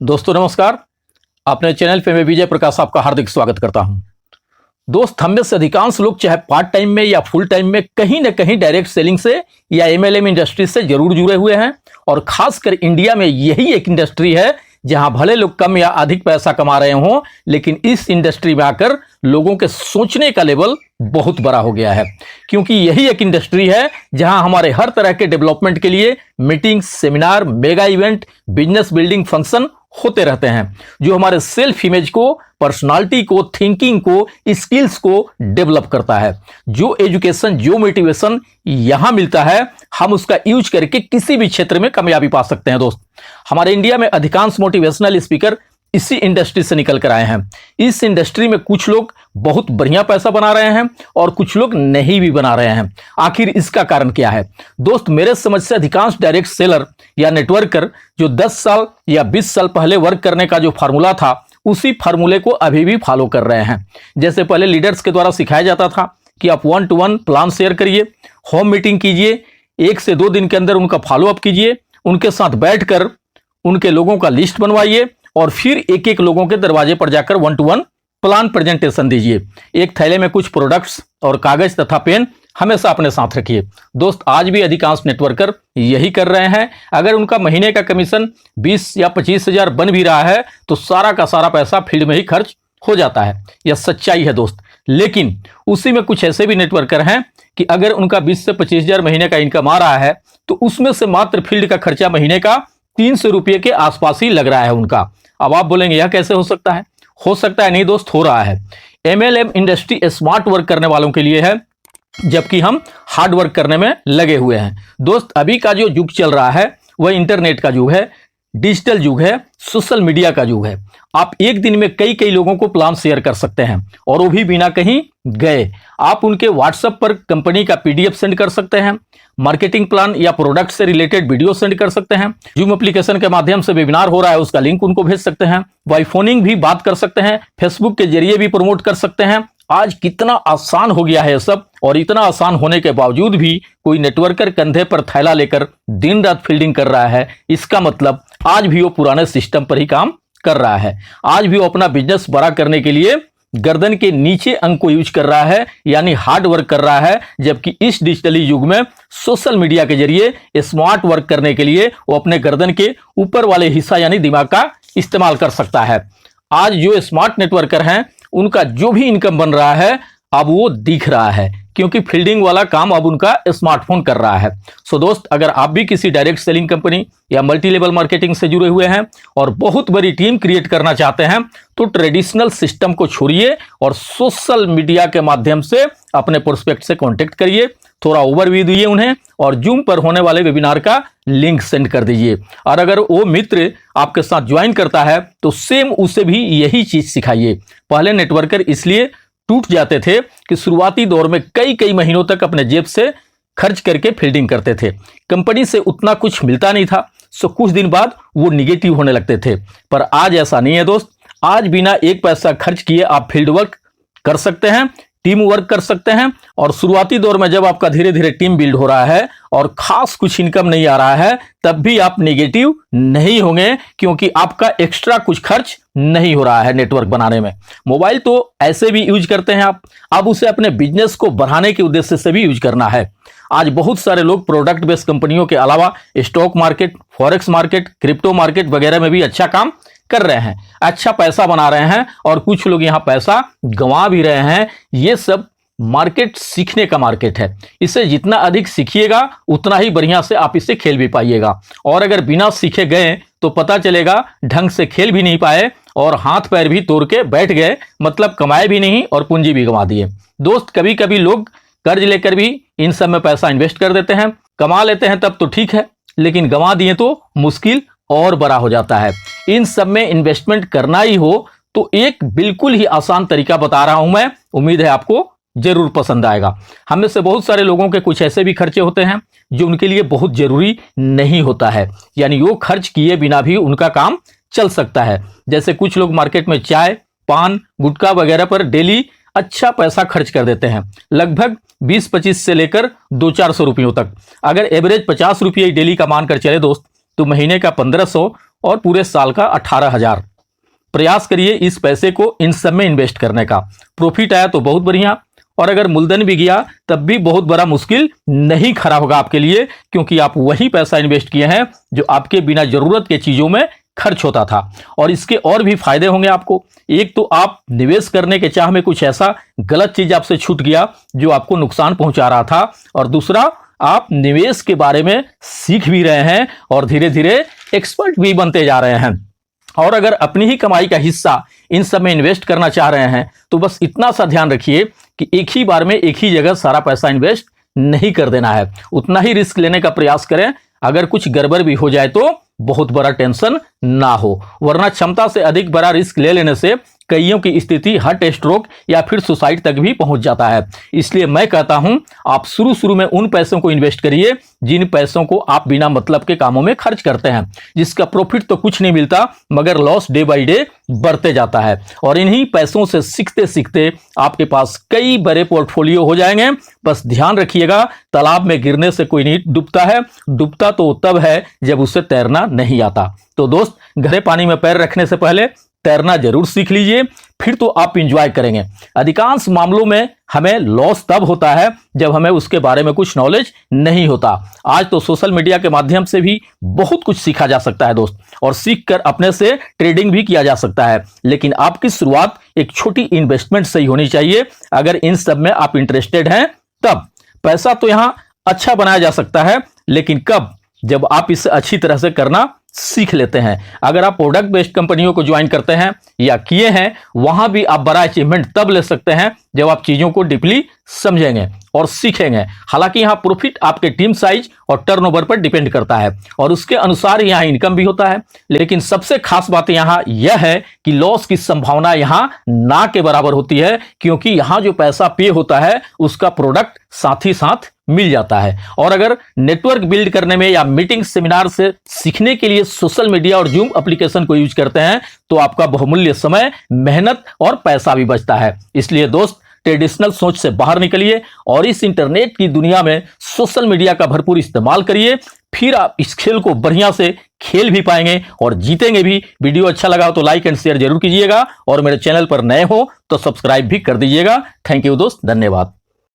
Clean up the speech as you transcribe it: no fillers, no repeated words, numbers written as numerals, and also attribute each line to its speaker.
Speaker 1: दोस्तों नमस्कार। अपने चैनल पे मैं विजय प्रकाश आपका हार्दिक स्वागत करता हूं। दोस्त, हम में से अधिकांश लोग चाहे पार्ट टाइम में या फुल टाइम में कहीं ना कहीं डायरेक्ट सेलिंग से या एमएलएम इंडस्ट्री से जरूर जुड़े हुए हैं। और खासकर इंडिया में यही एक इंडस्ट्री है जहां भले लोग कम या अधिक पैसा कमा रहे हों, लेकिन इस इंडस्ट्री में आकर लोगों के सोचने का लेवल बहुत बड़ा हो गया है। क्योंकि यही एक इंडस्ट्री है जहां हमारे हर तरह के डेवलपमेंट के लिए meeting, seminar, mega event, business building function होते रहते हैं, जो हमारे सेल्फ इमेज को, पर्सनालिटी को, थिंकिंग को, स्किल्स को डेवलप करता है। जो एजुकेशन, जो मोटिवेशन यहां मिलता है, हम उसका यूज करके किसी भी क्षेत्र में कामयाबी पा सकते हैं। दोस्त, हमारे इंडिया में अधिकांश मोटिवेशनल स्पीकर इसी इंडस्ट्री से निकल कर आए हैं। इस इंडस्ट्री में कुछ लोग बहुत बढ़िया पैसा बना रहे हैं और कुछ लोग नहीं भी बना रहे हैं। आखिर इसका कारण क्या है? दोस्त, मेरे समझ से अधिकांश डायरेक्ट सेलर या नेटवर्कर जो 10 साल या 20 साल पहले वर्क करने का जो फार्मूला था, उसी फार्मूले को अभी भी फॉलो कर रहे हैं। जैसे पहले लीडर्स के द्वारा सिखाया जाता था कि आप 1 to 1 प्लान शेयर करिए, होम मीटिंग कीजिए, 1 से 2 दिन के अंदर उनका फॉलोअप कीजिए, उनके साथ बैठकर उनके लोगों का लिस्ट बनवाइए और फिर एक एक लोगों के दरवाजे पर जाकर 1 to 1 प्लान प्रेजेंटेशन दीजिए। एक थैले में कुछ प्रोडक्ट्स और कागज तथा पेन हमेशा अपने साथ रखिए। दोस्त, आज भी अधिकांश नेटवर्कर यही कर रहे हैं। अगर उनका महीने का कमीशन 20 या 25 हजार बन भी रहा है तो सारा का सारा पैसा फील्ड में ही खर्च हो जाता है। यह सच्चाई है दोस्त। लेकिन उसी में कुछ ऐसे भी नेटवर्कर हैं कि अगर उनका 20 से 25 हजार महीने का इनकम आ रहा है तो उसमें से मात्र फील्ड का खर्चा महीने का 300 रुपये के आसपास ही लग रहा है उनका। अब आप बोलेंगे यह कैसे हो सकता है? हो सकता है नहीं दोस्त, हो रहा है। एमएलएम इंडस्ट्री स्मार्ट वर्क करने वालों के लिए है, जबकि हम हार्ड वर्क करने में लगे हुए हैं। दोस्त, अभी का जो युग चल रहा है वह इंटरनेट का युग है, डिजिटल युग है, सोशल मीडिया का युग है। आप एक दिन में कई कई लोगों को प्लान शेयर कर सकते हैं और वो भी बिना कहीं गए। आप उनके व्हाट्सएप पर कंपनी का पीडीएफ सेंड कर सकते हैं, मार्केटिंग प्लान या प्रोडक्ट से रिलेटेड वीडियो सेंड कर सकते हैं, जूम एप्लीकेशन के माध्यम से वेबिनार हो रहा है उसका लिंक उनको भेज सकते हैं, वाईफोनिंग भी बात कर सकते हैं, फेसबुक के जरिए भी प्रमोट कर सकते हैं। आज कितना आसान हो गया है ये सब। और इतना आसान होने के बावजूद भी कोई नेटवर्कर कंधे पर थैला लेकर दिन रात फील्डिंग कर रहा है। इसका मतलब आज भी वो पुराने सिस्टम पर ही काम कर रहा है। आज भी वो अपना बिजनेस बड़ा करने के लिए गर्दन के नीचे अंग को यूज कर रहा है, यानी हार्ड वर्क कर रहा है। जबकि इस डिजिटली युग में सोशल मीडिया के जरिए स्मार्ट वर्क करने के लिए वो अपने गर्दन के ऊपर वाले हिस्सा यानी दिमाग का इस्तेमाल कर सकता है। आज जो स्मार्ट नेटवर्कर हैं उनका जो भी इनकम बन रहा है अब वो दिख रहा है, क्योंकि फील्डिंग वाला काम अब उनका स्मार्टफोन कर रहा है। सो दोस्त, अगर आप भी किसी डायरेक्ट सेलिंग कंपनी या मल्टी लेवल मार्केटिंग से जुड़े हुए हैं और बहुत बड़ी टीम क्रिएट करना चाहते हैं तो ट्रेडिशनल सिस्टम को छोड़िए और सोशल मीडिया के माध्यम से अपने प्रोस्पेक्ट से कॉन्टेक्ट करिए, थोड़ा ओवरव्यू दिए उन्हें और जूम पर होने वाले वेबिनार का लिंक सेंड कर दीजिए। और अगर वो मित्र आपके साथ ज्वाइन करता है तो सेम उसे भी यही चीज सिखाइए। पहले नेटवर्कर इसलिए टूट जाते थे कि शुरुआती दौर में कई कई महीनों तक अपने जेब से खर्च करके फील्डिंग करते थे, कंपनी से उतना कुछ मिलता नहीं था, सो कुछ दिन बाद वो निगेटिव होने लगते थे। पर आज ऐसा नहीं है दोस्त। आज बिना एक पैसा खर्च किए आप फील्ड वर्क कर सकते हैं, टीम वर्क कर सकते हैं। और शुरुआती दौर में जब आपका धीरे धीरे टीम बिल्ड हो रहा है और खास कुछ इनकम नहीं आ रहा है, तब भी आप नेगेटिव नहीं होंगे, क्योंकि आपका एक्स्ट्रा कुछ खर्च नहीं हो रहा है नेटवर्क बनाने में। मोबाइल तो ऐसे भी यूज करते हैं आप, अब उसे अपने बिजनेस को बढ़ाने के उद्देश्य से भी यूज करना है। आज बहुत सारे लोग प्रोडक्ट बेस्ड कंपनियों के अलावा stock market, forex market, crypto market वगैरह में भी अच्छा काम कर रहे हैं, अच्छा पैसा बना रहे हैं और कुछ लोग यहां पैसा गंवा भी रहे हैं। ये सब मार्केट सीखने का मार्केट है। इसे जितना अधिक सीखिएगा उतना ही बढ़िया से आप इसे खेल भी पाइएगा। और अगर बिना सीखे गए तो पता चलेगा ढंग से खेल भी नहीं पाए और हाथ पैर भी तोड़ के बैठ गए, मतलब कमाए भी नहीं और पूंजी भी गंवा दिए। दोस्त, कभी कभी लोग कर्ज लेकर भी इन सब में पैसा इन्वेस्ट कर देते हैं, कमा लेते हैं तब तो ठीक है, लेकिन गंवा दिए तो मुश्किल और बड़ा हो जाता है। इन सब में इन्वेस्टमेंट करना ही हो तो एक बिल्कुल ही आसान तरीका बता रहा हूं मैं, उम्मीद है आपको जरूर पसंद आएगा। हम में से बहुत सारे लोगों के कुछ ऐसे भी खर्चे होते हैं जो उनके लिए बहुत जरूरी नहीं होता है, यानी वो खर्च किए बिना भी उनका काम चल सकता है। जैसे कुछ लोग मार्केट में चाय, पान, गुटखा वगैरह पर डेली अच्छा पैसा खर्च कर देते हैं, लगभग 20-25 से लेकर 200-400 रुपयों तक। अगर एवरेज 50 रुपये डेली का मानकर चले दोस्त, तो महीने का 1500 और पूरे साल का 18,000। प्रयास करिए इस पैसे को इन सब में इन्वेस्ट करने का। प्रॉफिट आया तो बहुत बढ़िया, और अगर मूलधन भी गया तब भी बहुत बड़ा मुश्किल नहीं खड़ा होगा आपके लिए, क्योंकि आप वही पैसा इन्वेस्ट किए हैं जो आपके बिना जरूरत के चीजों में खर्च होता था। और इसके और भी फायदे होंगे आपको। एक तो आप निवेश करने के चाह में कुछ ऐसा गलत चीज आपसे छूट गया जो आपको नुकसान पहुंचा रहा था, और दूसरा आप निवेश के बारे में सीख भी रहे हैं और धीरे धीरे एक्सपर्ट भी बनते जा रहे हैं। और अगर अपनी ही कमाई का हिस्सा इन सब में इन्वेस्ट करना चाह रहे हैं तो बस इतना सा ध्यान रखिए कि एक ही बार में एक ही जगह सारा पैसा इन्वेस्ट नहीं कर देना है। उतना ही रिस्क लेने का प्रयास करें। अगर कुछ गड़बड़ भी हो जाए तो बहुत बड़ा टेंशन ना हो, वरना क्षमता से अधिक बड़ा रिस्क ले लेने से कईयों की स्थिति हार्ट स्ट्रोक या फिर सुसाइड तक भी पहुंच जाता है। इसलिए मैं कहता हूं आप शुरू में उन पैसों को इन्वेस्ट करिए जिन पैसों को आप बिना मतलब के कामों में खर्च करते हैं, जिसका प्रॉफिट तो कुछ नहीं मिलता मगर लॉस डे बाई डे बढ़ते जाता है। और इन्हीं पैसों से सीखते सीखते आपके पास कई बड़े पोर्टफोलियो हो जाएंगे। बस ध्यान रखिएगा, तालाब में गिरने से कोई नहीं डूबता है, डूबता तो तब है जब उसे तैरना नहीं आता। तो दोस्त, गहरे पानी में पैर रखने से पहले तैरना जरूर सीख लीजिए, फिर तो आप एंजॉय करेंगे। अधिकांश मामलों में हमें लॉस तब होता है जब हमें उसके बारे में कुछ नॉलेज नहीं होता। आज तो सोशल मीडिया के माध्यम से भी बहुत कुछ सीखा जा सकता है दोस्त, और सीख कर अपने से ट्रेडिंग भी किया जा सकता है। लेकिन आपकी शुरुआत एक छोटी इन्वेस्टमेंट से ही होनी चाहिए। अगर इन सब में आप इंटरेस्टेड हैं तब पैसा तो यहां अच्छा बनाया जा सकता है, लेकिन कब? जब आप इसे अच्छी तरह से करना सीख लेते हैं। अगर आप प्रोडक्ट बेस्ड कंपनियों को ज्वाइन करते हैं या किए हैं, वहां भी आप बड़ा अचीवमेंट तब ले सकते हैं जब आप चीजों को डीपली समझेंगे और सीखेंगे। हालांकि यहां प्रॉफिट आपके टीम साइज और टर्नओवर पर डिपेंड करता है और उसके अनुसार यहां इनकम भी होता है। लेकिन सबसे खास बात यहां यह है कि लॉस की संभावना यहां ना के बराबर होती है, क्योंकि यहां जो पैसा पे होता है उसका प्रोडक्ट साथ ही साथ मिल जाता है। और अगर नेटवर्क बिल्ड करने में या मीटिंग सेमिनार से सीखने के लिए सोशल मीडिया और जूम एप्लीकेशन को यूज करते हैं तो आपका बहुमूल्य समय, मेहनत और पैसा भी बचता है। इसलिए दोस्त, ट्रेडिशनल सोच से बाहर निकलिए और इस इंटरनेट की दुनिया में सोशल मीडिया का भरपूर इस्तेमाल करिए। फिर आप इस खेल को बढ़िया से खेल भी पाएंगे और जीतेंगे भी। वीडियो अच्छा लगा हो तो लाइक एंड शेयर जरूर कीजिएगा, और मेरे चैनल पर नए हो तो सब्सक्राइब भी कर दीजिएगा। थैंक यू दोस्त, धन्यवाद।